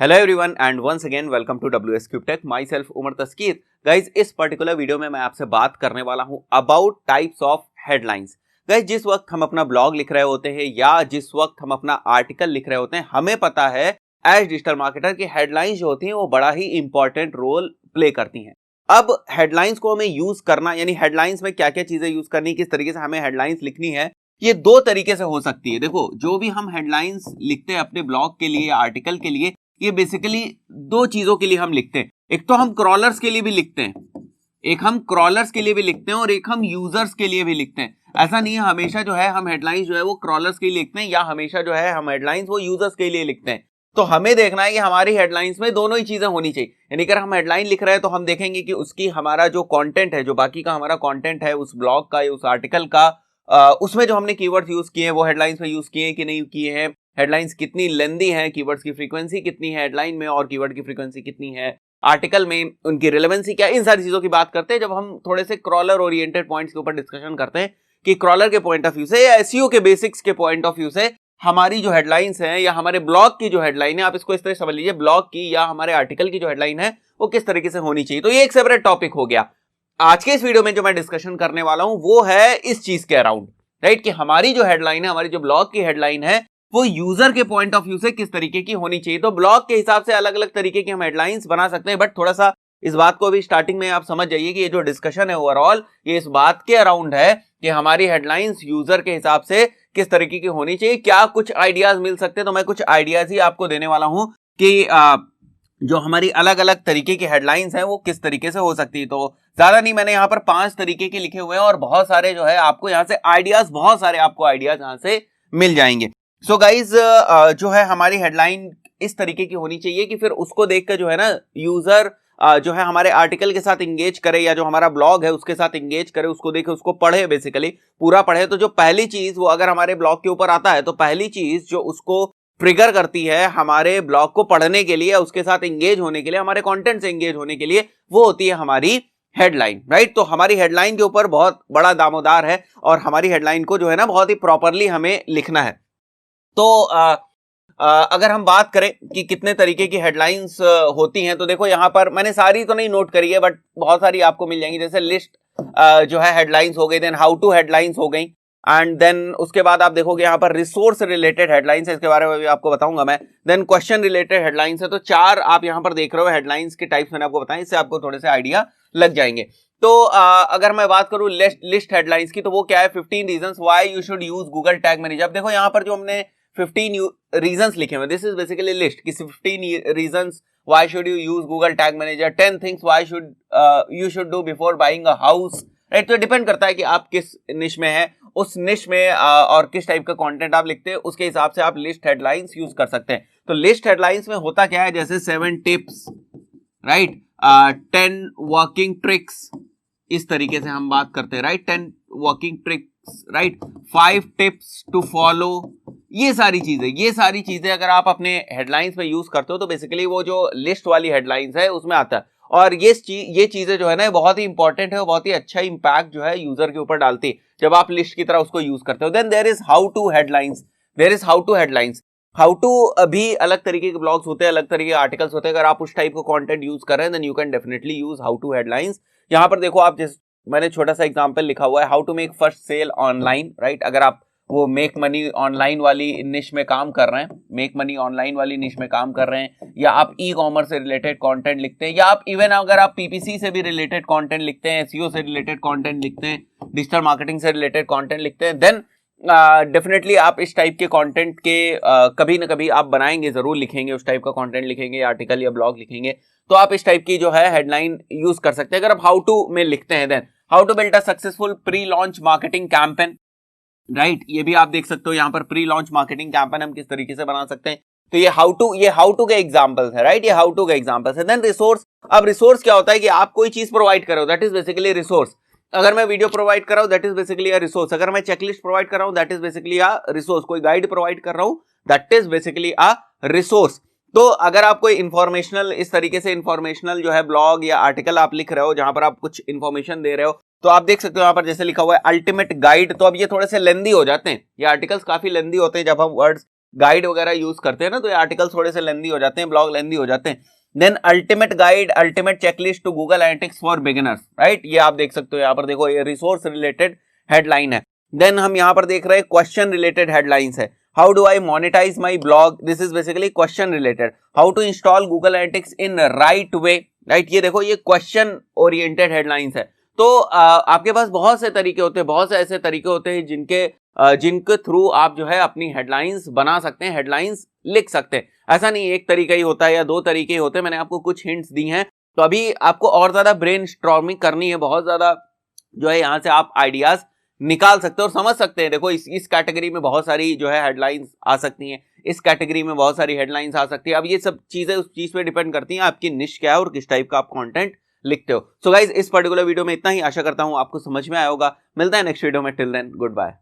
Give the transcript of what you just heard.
Hello everyone and once again welcome to WS Cube Tech। Myself Umar Taskeer. Guys, इस particular video में मैं आपसे बात करने वाला हूं about types of headlines. Guys, जिस वक्त हम अपना ब्लॉग लिख रहे होते हैं या जिस वक्त हम अपना आर्टिकल लिख रहे होते हैं, हमें पता है एज डिजिटल मार्केटर की हेडलाइंस जो होती हैं वो बड़ा ही इंपॉर्टेंट रोल प्ले करती हैं। अब हेडलाइंस को हमें यूज करना, यानी हेडलाइंस में क्या क्या चीजें यूज करनी, किस तरीके से हमें हेडलाइंस लिखनी है, ये दो तरीके से हो सकती है। देखो, जो भी हम हेडलाइंस लिखते हैं अपने ब्लॉग के लिए या आर्टिकल के लिए, ये बेसिकली दो चीजों के लिए हम लिखते हैं। एक तो हम क्रॉलर्स के लिए भी लिखते हैं, और एक हम यूजर्स के लिए भी लिखते हैं। ऐसा नहीं है हमेशा जो है हम हेडलाइंस जो है वो क्रॉलर्स के लिए लिखते हैं या हमेशा जो है हम हेडलाइंस वो यूजर्स के लिए लिखते हैं। तो हमें देखना है कि हमारी हेडलाइंस में दोनों ही चीजें होनी चाहिए। यानी अगर हम हेडलाइन लिख रहे हैं तो हम देखेंगे कि उसकी हमारा जो कंटेंट है, जो बाकी का हमारा कंटेंट है उस ब्लॉग का या उस आर्टिकल का, उसमें जो हमने कीवर्ड्स यूज किए हैं वो हेडलाइंस में यूज किए हैं कि नहीं किए हैं, हेडलाइंस कितनी लेंदी है, कीवर्ड्स की फ्रीक्वेंसी कितनी है हेडलाइन में और कीवर्ड की फ्रीक्वेंसी कितनी है आर्टिकल में, उनकी रिलेवेंसी क्या है, इन सारी चीजों की बात करते हैं जब हम थोड़े से क्रॉलर ओरिएंटेड पॉइंट्स के ऊपर डिस्कशन करते हैं कि क्रॉलर के पॉइंट ऑफ व्यू से या एसईओ के बेसिक्स के पॉइंट ऑफ व्यू से हमारी जो हेडलाइंस है या हमारे ब्लॉग की जो हेडलाइन है, आप इसको इस तरह समझ लीजिए, ब्लॉग की या हमारे आर्टिकल की जो हेडलाइन है वो किस तरीके से होनी चाहिए। तो ये एक सेपरेट टॉपिक हो गया। आज के इस वीडियो में जो मैं डिस्कशन करने वाला हूं वो है इस चीज के अराउंड, राइट, कि हमारी जो हेडलाइन है, हमारी जो ब्लॉग की हेडलाइन है वो यूजर के पॉइंट ऑफ व्यू से किस तरीके की होनी चाहिए। तो ब्लॉग के हिसाब से अलग अलग तरीके की हम हेडलाइंस बना सकते हैं, बट थोड़ा सा इस बात को भी स्टार्टिंग में आप समझ जाइए कि ये जो डिस्कशन है ओवरऑल ये इस बात के अराउंड है कि हमारी हेडलाइंस यूजर के हिसाब से किस तरीके की होनी चाहिए, क्या कुछ आइडियाज मिल सकते हैं। तो मैं कुछ आइडियाज ही आपको देने वाला हूं कि जो हमारी अलग अलग तरीके की हेडलाइंस हैं वो किस तरीके से हो सकती है। तो ज्यादा नहीं, मैंने यहाँ पर 5 तरीके के लिखे हुए हैं और बहुत सारे जो है आपको यहाँ से आइडियाज, बहुत सारे आपको आइडियाज यहाँ से मिल जाएंगे। सो गाइज, जो है हमारी हेडलाइन इस तरीके की होनी चाहिए कि फिर उसको देखकर जो है ना यूजर जो है हमारे आर्टिकल के साथ इंगेज करे या जो हमारा ब्लॉग है उसके साथ इंगेज करे, उसको देखे, उसको पढ़े, बेसिकली पूरा पढ़े। तो जो पहली चीज वो अगर हमारे ब्लॉग के ऊपर आता है तो पहली चीज जो उसको ट्रिगर करती है हमारे ब्लॉग को पढ़ने के लिए, उसके साथ इंगेज होने के लिए, हमारे कंटेंट से इंगेज होने के लिए, वो होती है हमारी हेडलाइन, राइट। तो हमारी हेडलाइन के ऊपर बहुत बड़ा दामोदार है और हमारी हेडलाइन को जो है ना बहुत ही प्रॉपरली हमें लिखना है। तो अगर हम बात करें कि कितने तरीके की हेडलाइंस होती हैं, तो देखो यहाँ पर मैंने सारी तो नहीं नोट करी है बट बहुत सारी आपको मिल जाएंगी। जैसे लिस्ट जो है हेडलाइंस हो गई, देन हाउ टू हेडलाइंस हो गई, एंड देन उसके बाद आप देखोगे यहाँ पर रिसोर्स रिलेटेड हेडलाइंस है, इसके बारे में भी आपको बताऊंगा मैं। देन क्वेश्चन रिलेटेड हेडलाइंस है। तो 4 आप यहाँ पर देख रहे हो हेडलाइंस के टाइप्स मैंने आपको बताया, इससे आपको थोड़े से आइडिया लग जाएंगे। तो अगर मैं बात करूं लिस्ट हेडलाइंस की, तो वो क्या है, 15 reasons why you should use Google tag manager. अब देखो यहाँ पर जो हमने 15 रीजंस लिखे हुए, दिस इज बेसिकली लिस्ट कि 15 reasons why should you use Google tag manager, 10 things why should you should do before buying a house, right. तो डिपेंड करता है कि आप किस निश में है, उस निश में और किस टाइप का कंटेंट आप लिखते हैं, उसके हिसाब से आप लिस्ट हेडलाइंस यूज कर सकते हैं। तो लिस्ट हेडलाइंस में होता क्या है, जैसे 7 टिप्स, राइट, 10 वर्किंग ट्रिक्स, इस तरीके से हम बात करते हैं, right, 10 working tricks, right, 5 tips to follow. ये सारी चीजें अगर आप अपने हेडलाइंस में यूज करते हो तो बेसिकली वो जो लिस्ट वाली हेडलाइंस है उसमें आता है। और ये चीजें जो है ना बहुत ही इंपॉर्टेंट है और बहुत ही अच्छा इंपैक्ट जो है यूजर के ऊपर डालती है जब आप लिस्ट की तरह उसको यूज करते हो। Then there is how to headlines. How to भी अलग तरीके के ब्लॉग्स होते हैं, अलग तरीके के आर्टिकल्स होते हैं। अगर आप उस टाइप का कंटेंट यूज कर रहे हैं then you can definitely use how to headlines. यहाँ पर देखो, आप जिस मैंने छोटा सा एग्जांपल लिखा हुआ है, how to make first sale online, right. अगर आप वो मेक मनी ऑनलाइन वाली निश में काम कर रहे हैं, या आप ई कॉमर्स से रिलेटेड कंटेंट लिखते हैं, या आप इवन अगर आप पीपीसी से भी रिलेटेड कंटेंट लिखते हैं, एसईओ से रिलेटेड कंटेंट लिखते हैं, डिजिटल मार्केटिंग से रिलेटेड कंटेंट लिखते हैं, देन डेफिनेटली आप इस टाइप के कंटेंट के कभी ना कभी आप बनाएंगे, जरूर लिखेंगे, उस टाइप का कंटेंट लिखेंगे, आर्टिकल या ब्लॉग लिखेंगे, तो आप इस टाइप की जो है हेडलाइन यूज कर सकते हैं। अगर आप हाउ टू में लिखते हैं, then how to build a successful pre launch marketing campaign, right, ये भी आप देख सकते हो यहाँ पर प्री लॉन्च मार्केटिंग कैंपेन हम किस तरीके से बना सकते हैं। तो ये हाउ टू के एग्जांपल्स है, राइट, ये हाउ टू के एग्जांपल्स है। Then resource. अब रिसोर्स क्या होता है कि आप कोई चीज प्रोवाइड कर रहे हो, दैट इज बेसिकली रिसोर्स। अगर मैं वीडियो प्रोवाइड कर रहा हूं that is basically a resource. अगर मैं चेकलिस्ट प्रोवाइड कर रहा हूं that is basically a resource. कोई गाइड प्रोवाइड कर रहा हूं that is basically a resource. तो अगर आप कोई इंफॉर्मेशनल, इस तरीके से इंफॉर्मेशनल जो है ब्लॉग या आर्टिकल आप लिख रहे हो जहां पर आप कुछ इंफॉर्मेशन दे रहे हो, तो आप देख सकते हो यहाँ पर जैसे लिखा हुआ है अल्टीमेट गाइड। तो अब ये थोड़े से लेंदी हो जाते हैं, ये आर्टिकल्स काफी लेंदी होते हैं जब हम वर्ड्स गाइड वगैरह यूज करते हैं ना, तो ये आर्टिकल थोड़े से लेंदी हो जाते हैं, ब्लॉग लेंदी हो जाते हैं। Then ultimate guide, ultimate checklist to Google Analytics for beginners, right, ये आप देख सकते हो यहाँ पर, देखो ये रिसोर्स रिलेटेड हेडलाइन है। देन हम यहाँ पर देख रहे हैं क्वेश्चन रिलेटेड हेडलाइंस है। How do I monetise my blog, this is basically question related. How to install Google Analytics in right way, right, ये देखो ये क्वेश्चन ओरिएंटेड हेडलाइंस है। तो आपके पास बहुत से तरीके होते हैं, बहुत से ऐसे तरीके होते हैं जिनके थ्रू आप जो है अपनी हेडलाइंस बना सकते हैं, हेडलाइंस लिख सकते हैं। ऐसा नहीं एक तरीका ही होता है या दो तरीके ही होते हैं, मैंने आपको कुछ हिंट्स दी हैं। तो अभी आपको और ज्यादा ब्रेन स्टॉर्मिंग करनी है, बहुत ज्यादा जो है यहाँ से आप आइडियाज निकाल सकते हैं और समझ सकते हैं। देखो इस कैटेगरी में बहुत सारी जो है हेडलाइंस आ सकती हैं, इस कैटेगरी में बहुत सारी हेडलाइंस आ सकती है। अब ये सब चीजें उस चीज पे डिपेंड करती हैं आपकी निश क्या है और किस टाइप का आप कंटेंट लिखते हो। सो गाइज इस पर्टिकुलर वीडियो में इतना ही, आशा करता हूं आपको समझ में आया होगा। मिलता है नेक्स्ट वीडियो में, टिल देन गुड बाय।